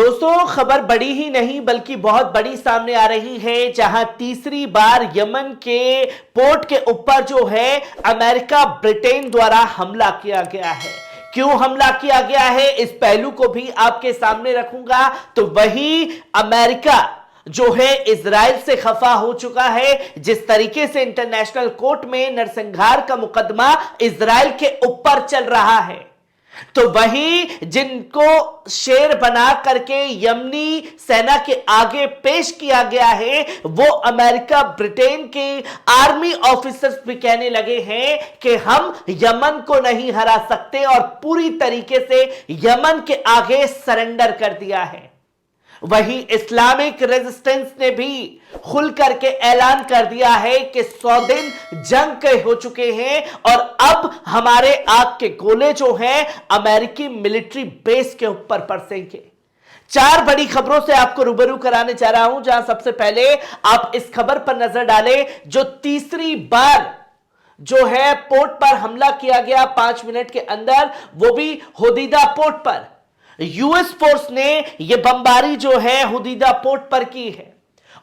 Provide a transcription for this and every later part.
दोस्तों, खबर बड़ी ही नहीं बल्कि बहुत बड़ी सामने आ रही है, जहां तीसरी बार यमन के पोर्ट के ऊपर जो है अमेरिका ब्रिटेन द्वारा हमला किया गया है। क्यों हमला किया गया है, इस पहलू को भी आपके सामने रखूंगा। तो वही अमेरिका जो है इजराइल से खफा हो चुका है। जिस तरीके से इंटरनेशनल कोर्ट में नरसंहार का मुकदमा इजराइल के ऊपर चल रहा है, तो वही जिनको शेर बना करके यमनी सेना के आगे पेश किया गया है, वो अमेरिका ब्रिटेन के आर्मी ऑफिसर्स भी कहने लगे हैं कि हम यमन को नहीं हरा सकते और पूरी तरीके से यमन के आगे सरेंडर कर दिया है। वही इस्लामिक रेजिस्टेंस ने भी खुल करके ऐलान कर दिया है कि 100 दिन जंग के हो चुके हैं और अब हमारे आग के गोले जो हैं अमेरिकी मिलिट्री बेस के ऊपर बरसेंगे। 4 बड़ी खबरों से आपको रूबरू कराने जा रहा हूं, जहां सबसे पहले आप इस खबर पर नजर डालें जो तीसरी बार जो है पोर्ट पर हमला किया गया 5 मिनट के अंदर, वो भी होदीदा पोर्ट पर। यूएस फोर्स ने यह बमबारी जो है होदीदा पोर्ट पर की है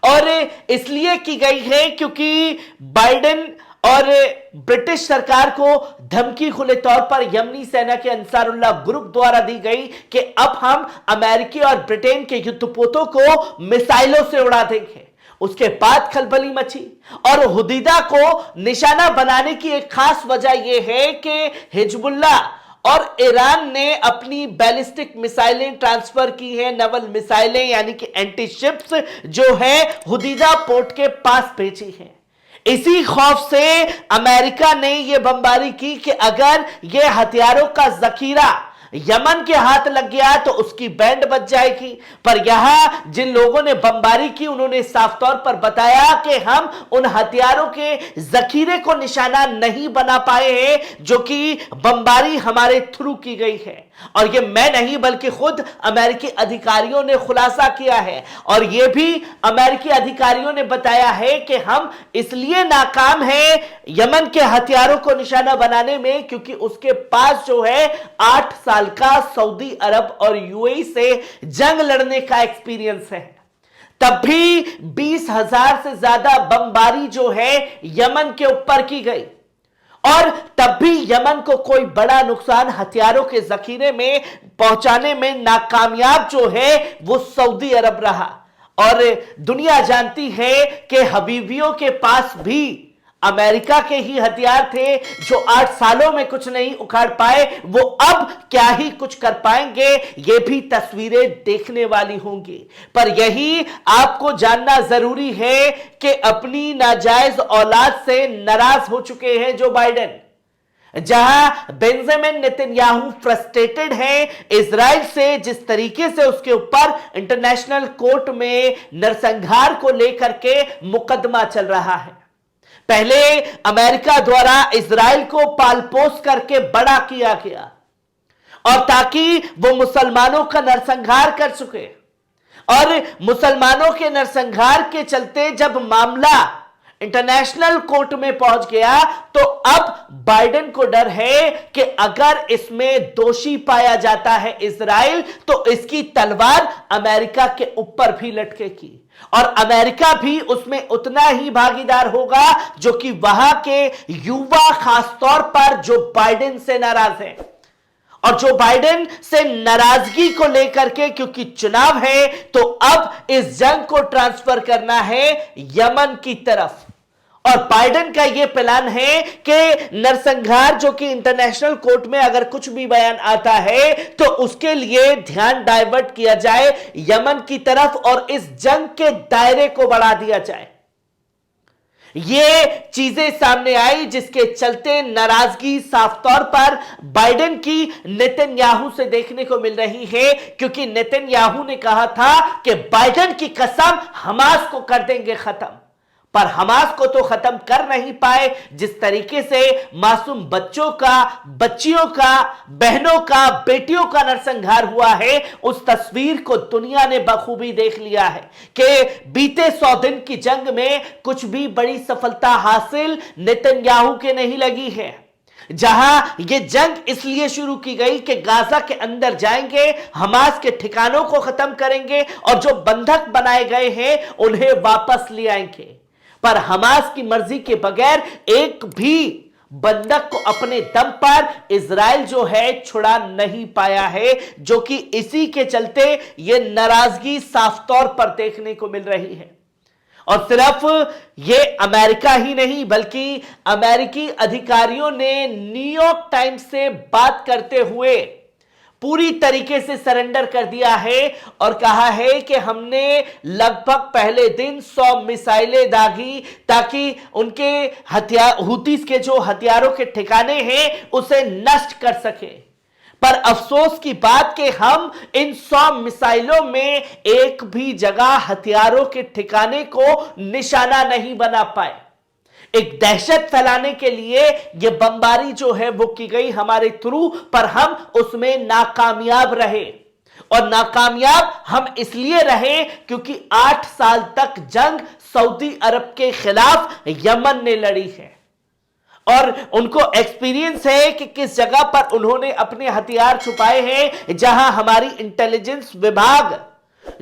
और इसलिए की गई है क्योंकि बाइडेन और ब्रिटिश सरकार को धमकी खुले तौर पर यमनी सेना के अंसारुल्लाह ग्रुप द्वारा दी गई कि अब हम अमेरिकी और ब्रिटेन के युद्धपोतों को मिसाइलों से उड़ा देंगे। उसके बाद खलबली मची और हुदीदा को निशाना बनाने की एक खास वजह यह है कि हिजबुल्लाह और ईरान ने अपनी बैलिस्टिक मिसाइलें ट्रांसफर की हैं, नवल मिसाइलें यानी कि एंटी शिप्स जो है हुदीदा पोर्ट के पास भेजी हैं। इसी खौफ से अमेरिका ने यह बमबारी की कि अगर यह हथियारों का जखीरा यमन के हाथ लग गया तो उसकी बैंड बच जाएगी। पर यहां जिन लोगों ने बमबारी की उन्होंने साफ तौर पर बताया कि हम उन हथियारों के जखीरे को निशाना नहीं बना पाए हैं जो कि बमबारी हमारे थ्रू की गई है। और ये मैं नहीं बल्कि खुद अमेरिकी अधिकारियों ने खुलासा किया है और यह भी अमेरिकी अधिकारियों ने बताया है कि हम इसलिए नाकाम हैं यमन के हथियारों को निशाना बनाने में क्योंकि उसके पास जो है 8 साल का सऊदी अरब और यूएई से जंग लड़ने का एक्सपीरियंस है। तब भी 20,000 से ज्यादा बमबारी जो है यमन के ऊपर की गई और तब भी यमन को कोई बड़ा नुकसान हथियारों के जखीरे में पहुंचाने में नाकामयाब जो है वो सऊदी अरब रहा। और दुनिया जानती है कि हबीबियों के पास भी अमेरिका के ही हथियार थे जो 8 सालों में कुछ नहीं उखाड़ पाए, वो अब क्या ही कुछ कर पाएंगे, ये भी तस्वीरें देखने वाली होंगी। पर यही आपको जानना जरूरी है कि अपनी नाजायज औलाद से नाराज हो चुके हैं जो बाइडेन। जहां बेंजामिन नेतन्याहू फ्रस्ट्रेटेड हैं इजराइल से, जिस तरीके से उसके ऊपर इंटरनेशनल कोर्ट में नरसंहार को लेकर के मुकदमा चल रहा है। पहले अमेरिका द्वारा इजराइल को पालपोस करके बड़ा किया गया और ताकि वो मुसलमानों का नरसंहार कर सके और मुसलमानों के नरसंहार के चलते जब मामला इंटरनेशनल कोर्ट में पहुंच गया तो अब बाइडेन को डर है कि अगर इसमें दोषी पाया जाता है इजराइल तो इसकी तलवार अमेरिका के ऊपर भी लटकेगी और अमेरिका भी उसमें उतना ही भागीदार होगा जो कि वहां के युवा खासतौर पर जो बाइडेन से नाराज हैं और जो बाइडेन से नाराजगी को लेकर के क्योंकि चुनाव है तो अब इस जंग को ट्रांसफर करना है यमन की तरफ। और बाइडेन का यह प्लान है कि नरसंहार जो कि इंटरनेशनल कोर्ट में अगर कुछ भी बयान आता है तो उसके लिए ध्यान डाइवर्ट किया जाए यमन की तरफ और इस जंग के दायरे को बढ़ा दिया जाए। ये चीजें सामने आई जिसके चलते नाराजगी साफ तौर पर बाइडेन की नेतन्याहू से देखने को मिल रही है क्योंकि नेतन्याहू ने कहा था कि बाइडेन की कसम हमास को कर देंगे खत्म, पर हमास को तो खत्म कर नहीं पाए। जिस तरीके से मासूम बच्चों का, बच्चियों का, बहनों का, बेटियों का नरसंहार हुआ है, उस तस्वीर को दुनिया ने बखूबी देख लिया है कि बीते 100 दिन की जंग में कुछ भी बड़ी सफलता हासिल नेतन्याहू के नहीं लगी है। जहां यह जंग इसलिए शुरू की गई कि गाजा के अंदर जाएंगे, हमास के ठिकानों को खत्म करेंगे और जो बंधक बनाए गए हैं उन्हें वापस ले आएंगे। पर हमास की मर्जी के बगैर एक भी बंधक को अपने दम पर इजराइल जो है छुड़ा नहीं पाया है, जो कि इसी के चलते यह नाराजगी साफ तौर पर देखने को मिल रही है। और सिर्फ ये अमेरिका ही नहीं बल्कि अमेरिकी अधिकारियों ने न्यूयॉर्क टाइम्स से बात करते हुए पूरी तरीके से सरेंडर कर दिया है और कहा है कि हमने लगभग पहले दिन 100 मिसाइलें दागी ताकि उनके हुतीस के जो हथियारों के ठिकाने हैं उसे नष्ट कर सके। पर अफसोस की बात कि हम इन 100 मिसाइलों में एक भी जगह हथियारों के ठिकाने को निशाना नहीं बना पाए। एक दहशत फैलाने के लिए यह बमबारी जो है वो की गई हमारे थ्रू, पर हम उसमें नाकामयाब रहे। और नाकामयाब हम इसलिए रहे क्योंकि 8 साल तक जंग सऊदी अरब के खिलाफ यमन ने लड़ी है और उनको एक्सपीरियंस है कि किस जगह पर उन्होंने अपने हथियार छुपाए हैं, जहां हमारी इंटेलिजेंस विभाग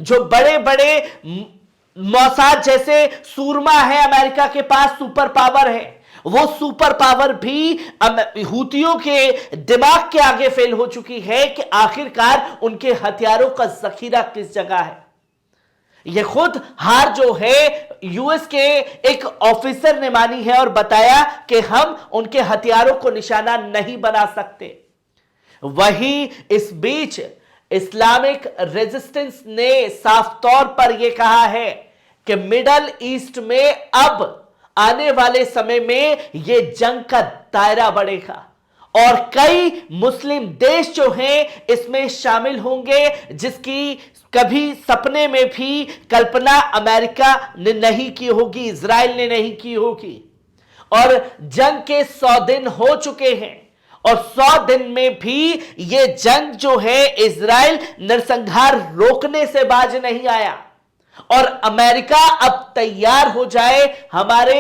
जो बड़े बड़े मौसाद जैसे सूरमा है अमेरिका के पास, सुपर पावर है, वो सुपर पावर भी हुतियों के दिमाग के आगे फेल हो चुकी है कि आखिरकार उनके हथियारों का जखीरा किस जगह है। यह खुद हार जो है यूएस के एक ऑफिसर ने मानी है और बताया कि हम उनके हथियारों को निशाना नहीं बना सकते। वहीं इस बीच इस्लामिक रेजिस्टेंस ने साफ तौर पर यह कहा है कि मिडल ईस्ट में अब आने वाले समय में यह जंग का दायरा बढ़ेगा और कई मुस्लिम देश जो हैं इसमें शामिल होंगे, जिसकी कभी सपने में भी कल्पना अमेरिका ने नहीं की होगी, इजराइल ने नहीं की होगी। और जंग के 100 दिन हो चुके हैं और 100 दिन में भी यह जंग जो है इजराइल नरसंहार रोकने से बाज नहीं आया। और अमेरिका अब तैयार हो जाए हमारे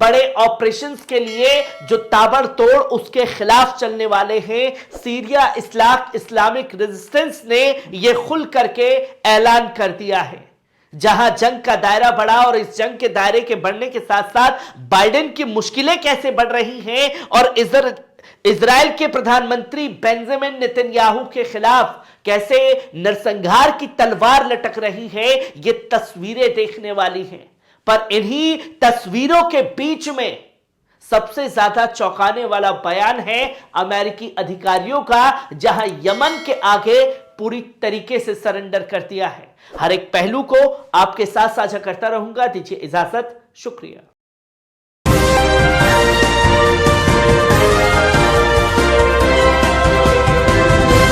बड़े ऑपरेशंस के लिए जो ताबड़तोड़ उसके खिलाफ चलने वाले हैं। सीरिया इस्लामिक रेजिस्टेंस ने यह खुल करके ऐलान कर दिया है। जहां जंग का दायरा बढ़ा और इस जंग के दायरे के बढ़ने के साथ साथ बाइडेन की मुश्किलें कैसे बढ़ रही हैं और इजराइल के प्रधानमंत्री बेंजामिन नेतन्याहू के खिलाफ कैसे नरसंहार की तलवार लटक रही है, ये तस्वीरें देखने वाली हैं। पर इन्हीं तस्वीरों के बीच में सबसे ज्यादा चौंकाने वाला बयान है अमेरिकी अधिकारियों का, जहां यमन के आगे पूरी तरीके से सरेंडर कर दिया है। हर एक पहलू को आपके साथ साझा करता रहूंगा। दीजिए इजाजत, शुक्रिया।